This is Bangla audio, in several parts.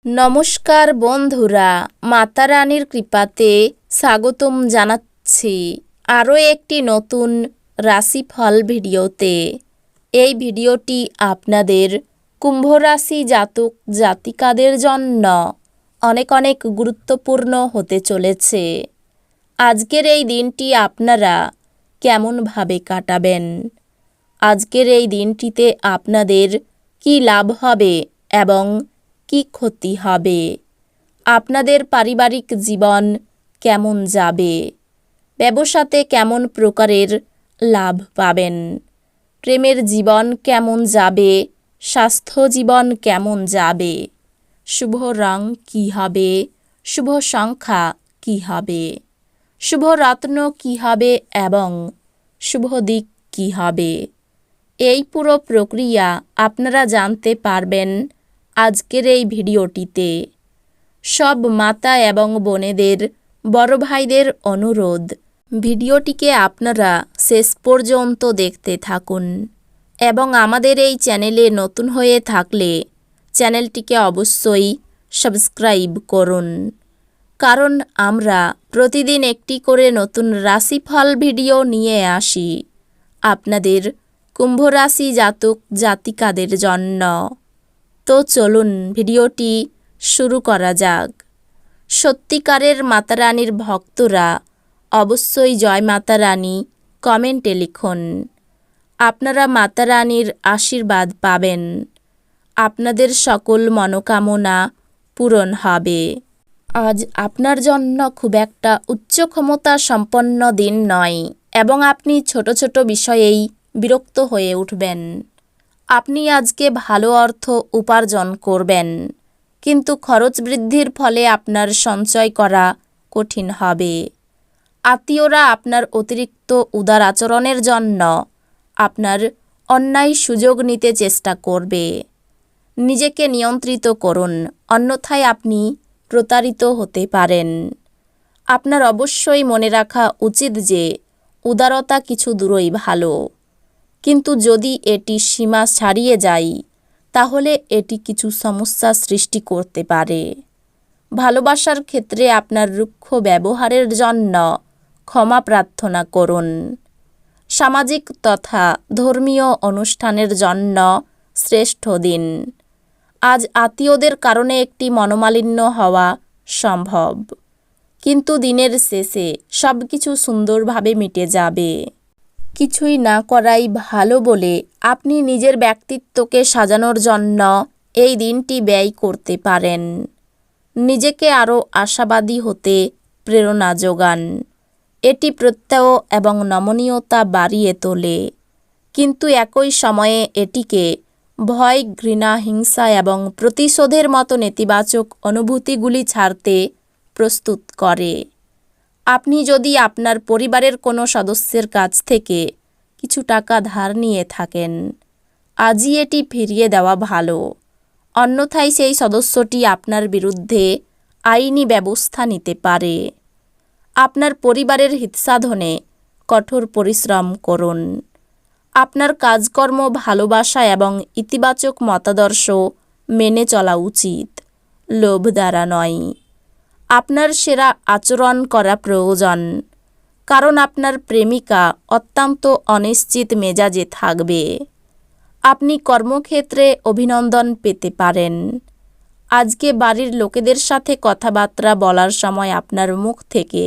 নমস্কার বন্ধুরা, মাতা রানীর কৃপাতে স্বাগতম জানাচ্ছি আরও একটি নতুন রাশিফল ভিডিওতে। এই ভিডিওটি আপনাদের কুম্ভ রাশি জাতক জাতিকাদের জন্য অনেক অনেক গুরুত্বপূর্ণ হতে চলেছে। আজকের এই দিনটি আপনারা কেমনভাবে কাটাবেন, আজকের এই দিনটিতে আপনাদের কি লাভ হবে এবং কি ক্ষতি হবে, আপনাদের পারিবারিক জীবন কেমন যাবে, ব্যবসাতে কেমন প্রকারের লাভ পাবেন, প্রেমের জীবন কেমন যাবে, স্বাস্থ্য জীবন কেমন যাবে, শুভ রং কী হবে, শুভ সংখ্যা কী হবে, শুভ রত্ন কী হবে এবং শুভ দিক কী হবে, এই পুরো প্রক্রিয়া আপনারা জানতে পারবেন আজকের এই ভিডিওটিতে। সব মাতা এবং বোনেদের, বড় ভাইদের অনুরোধ, ভিডিওটিকে আপনারা শেষ পর্যন্ত দেখতে থাকুন এবং আমাদের এই চ্যানেলে নতুন হয়ে থাকলে চ্যানেলটিকে অবশ্যই সাবস্ক্রাইব করুন, কারণ আমরা প্রতিদিন একটি করে নতুন রাশিফল ভিডিও নিয়ে আসি আপনাদের কুম্ভ রাশি জাতক জাতিকাদের জন্য। তো চলুন ভিডিওটি শুরু করা যাক। সত্যিকারের মাতা রানীর ভক্তরা অবশ্যই জয় মাতা রানী কমেন্টে লিখুন। আপনারা মাতা রানীর আশীর্বাদ পাবেন, আপনাদের সকল মনোকামনা পূরণ হবে। আজ আপনার জন্য খুব একটা উচ্চ ক্ষমতা সম্পন্ন দিন নয় এবং আপনি ছোট ছোট বিষয়েই বিরক্ত হয়ে উঠবেন। আপনি আজকে ভালো অর্থ উপার্জন করবেন, কিন্তু খরচ বৃদ্ধির ফলে আপনার সঞ্চয় করা কঠিন হবে। আত্মীয়রা আপনার অতিরিক্ত উদার আচরণের জন্য আপনার অন্যায় সুযোগ নিতে চেষ্টা করবে। নিজেকে নিয়ন্ত্রিত করুন, অন্যথায় আপনি প্রতারিত হতে পারেন। আপনার অবশ্যই মনে রাখা উচিত যে উদারতা কিছু দূরই ভালো, কিন্তু যদি এটি সীমা ছাড়িয়ে যায় তাহলে এটি কিছু সমস্যা সৃষ্টি করতে পারে। ভালোবাসার ক্ষেত্রে আপনার রুক্ষ ব্যবহারের জন্য ক্ষমা প্রার্থনা করুন। সামাজিক তথা ধর্মীয় অনুষ্ঠানের জন্য শ্রেষ্ঠ দিন। আজ আত্মীয়দের কারণে একটি মনোমালিন্য হওয়া সম্ভব, কিন্তু দিনের শেষে সব কিছু সুন্দরভাবে মিটে যাবে। কিছুই না করাই ভালো বলে আপনি নিজের ব্যক্তিত্বকে সাজানোর জন্য এই দিনটি ব্যয় করতে পারেন। নিজেকে আরও আশাবাদী হতে প্রেরণা যোগান। এটি প্রত্যয় এবং নমনীয়তা বাড়িয়ে তোলে, কিন্তু একই সময়ে এটিকে ভয়, ঘৃণা, হিংসা এবং প্রতিশোধের মতো নেতিবাচক অনুভূতিগুলি ছাড়তে প্রস্তুত করে। আপনি যদি আপনার পরিবারের কোনো সদস্যের কাছ থেকে কিছু টাকা ধার নিয়ে থাকেন, আজই এটি ফিরিয়ে দেওয়া ভালো, অন্যথায় সেই সদস্যটি আপনার বিরুদ্ধে আইনি ব্যবস্থা নিতে পারে। আপনার পরিবারের হিতসাধনে কঠোর পরিশ্রম করুন। আপনার কাজকর্ম ভালোবাসা এবং ইতিবাচক মতাদর্শ মেনে চলা উচিত, লোভ দ্বারা নয়। আপনার সেরা আচরণ করা প্রয়োজন, কারণ আপনার প্রেমিকা অত্যন্ত অনিশ্চিত মেজাজে থাকবে। আপনি কর্মক্ষেত্রে অভিনন্দন পেতে পারেন। আজকে বাড়ির লোকেদের সাথে কথাবার্তা বলার সময় আপনার মুখ থেকে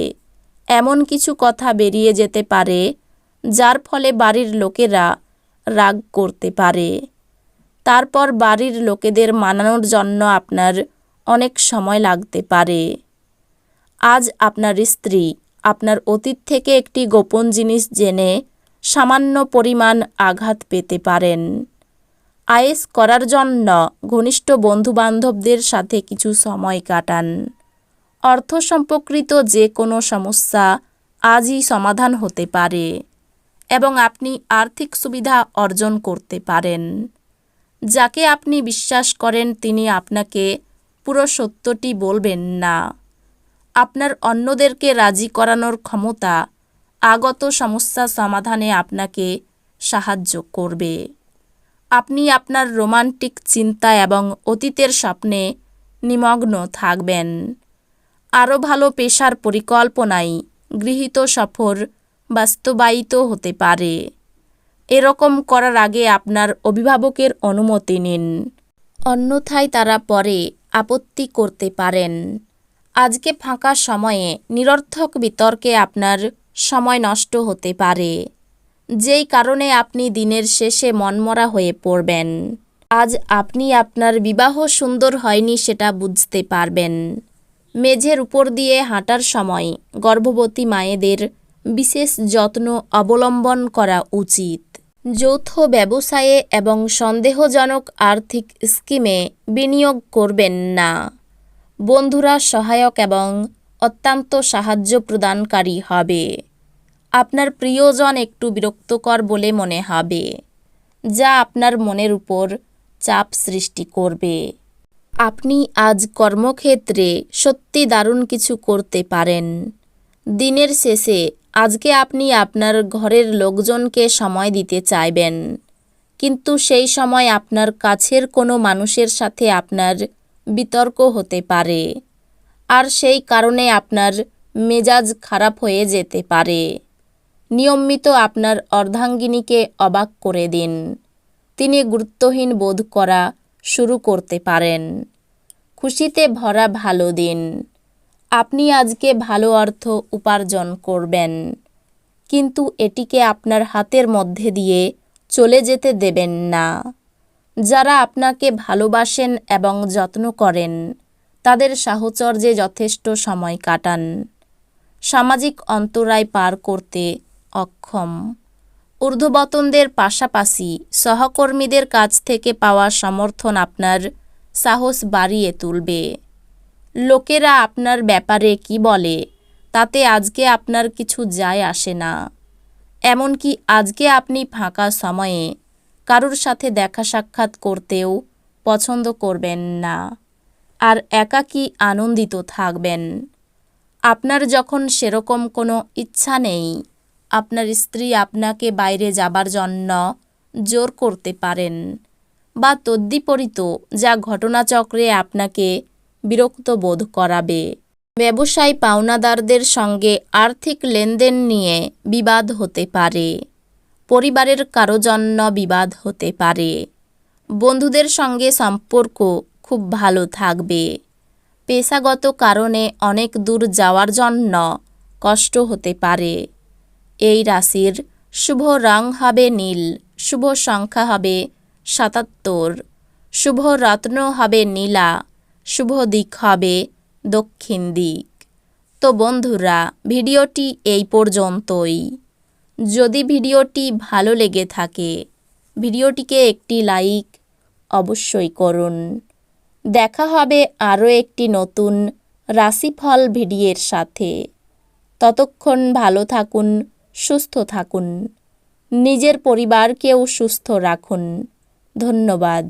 এমন কিছু কথা বেরিয়ে যেতে পারে যার ফলে বাড়ির লোকেরা রাগ করতে পারে। তারপর বাড়ির লোকেদের মানানোর জন্য আপনার অনেক সময় লাগতে পারে। আজ আপনার স্ত্রী আপনার অতীত থেকে একটি গোপন জিনিস জেনে সামান্য পরিমাণ আঘাত পেতে পারেন। আয়েশ করার জন্য ঘনিষ্ঠ বন্ধুবান্ধবদের সাথে কিছু সময় কাটান। অর্থ সম্পর্কিত যে কোনো সমস্যা আজই সমাধান হতে পারে এবং আপনি আর্থিক সুবিধা অর্জন করতে পারেন। যাকে আপনি বিশ্বাস করেন তিনি আপনাকে পুরো সত্যটি বলবেন না। আপনার অন্যদেরকে রাজি করানোর ক্ষমতা আগত সমস্যা সমাধানে আপনাকে সাহায্য করবে। আপনি আপনার রোমান্টিক চিন্তা এবং অতীতের স্বপ্নে নিমগ্ন থাকবেন। আরও ভালো পেশার পরিকল্পনায় গৃহীত সফর বাস্তবায়িত হতে পারে। এরকম করার আগে আপনার অভিভাবকের অনুমতি নিন, অন্যথায় তারা পরে আপত্তি করতে পারেন। আজকে ফাঁকা সময়ে নিরর্থক বিতর্কে আপনার সময় নষ্ট হতে পারে, যেই কারণে আপনি দিনের শেষে মনমরা হয়ে পড়বেন। আজ আপনি আপনার বিবাহ সুন্দর হয়নি সেটা বুঝতে পারবেন। মেঝের উপর দিয়ে হাঁটার সময় গর্ভবতী মায়েদের বিশেষ যত্ন অবলম্বন করা উচিত। যৌথ ব্যবসায়ে এবং সন্দেহজনক আর্থিক স্কিমে বিনিয়োগ করবেন না। বন্ধুরা সহায়ক এবং অত্যন্ত সাহায্য প্রদানকারী হবে। আপনার প্রিয়জন একটু বিরক্তকর বলে মনে হবে, যা আপনার মনের উপর চাপ সৃষ্টি করবে। আপনি আজ কর্মক্ষেত্রে সত্যি দারুণ কিছু করতে পারেন। দিনের শেষে আজকে আপনি আপনার ঘরের লোকজনকে সময় দিতে চাইবেন, কিন্তু সেই সময় আপনার কাছের কোনো মানুষের সাথে আপনার বিতর্ক হতে পারে, আর সেই কারণে আপনার মেজাজ খারাপ হয়ে যেতে পারে। নিয়মিত আপনার অর্ধাঙ্গিনীকে অবাক করে দিন। তিনি গুরুত্বহীন বোধ করা শুরু করতে পারেন। খুশিতে ভরা ভালো দিন। আপনি আজকে ভালো অর্থ উপার্জন করবেন, কিন্তু এটিকে আপনার হাতের মধ্যে দিয়ে চলে যেতে দেবেন না। যারা আপনাকে ভালোবাসেন এবং যত্ন করেন তাদের সাহচর্যে যথেষ্ট সময় কাটান। সামাজিক অন্তরায় পার করতে অক্ষম। ঊর্ধ্বতনদের পাশাপাশি সহকর্মীদের কাছ থেকে পাওয়া সমর্থন আপনার সাহস বাড়িয়ে তুলবে। লোকেরা আপনার ব্যাপারে কি বলে তাতে আজকে আপনার কিছু যায় আসে না। এমনকি আজকে আপনি ফাঁকা সময়ে কারুর সাথে দেখা সাক্ষাৎ করতেও পছন্দ করবেন না, আর একাকী আনন্দিত থাকবেন। আপনার যখন সেরকম কোনো ইচ্ছা নেই, আপনার স্ত্রী আপনাকে বাইরে যাবার জন্য জোর করতে পারেন, বা তদ্বিপরীত, যা ঘটনাচক্রে আপনাকে বিরক্ত বোধ করাবে। ব্যবসায় পাওনাদারদের সঙ্গে আর্থিক লেনদেন নিয়ে বিবাদ হতে পারে। পরিবারের কারো জন্য বিবাদ হতে পারে। বন্ধুদের সঙ্গে সম্পর্ক খুব ভালো থাকবে। পেশাগত কারণে অনেক দূর যাওয়ার জন্য কষ্ট হতে পারে। এই রাশির শুভ রং হবে নীল, শুভ সংখ্যা হবে ৭৭, শুভ রত্ন হবে নীলা, শুভ দিক হবে দক্ষিণ দিক। তো বন্ধুরা, ভিডিওটি এই পর্যন্তই। যদি ভিডিওটি ভালো লেগে থাকে ভিডিওটিকে একটি লাইক অবশ্যই করুন। দেখা হবে আরও একটি নতুন রাশিফল ভিডিওর সাথে। ততক্ষণ ভালো থাকুন, সুস্থ থাকুন, নিজের পরিবারকেও সুস্থ রাখুন। ধন্যবাদ।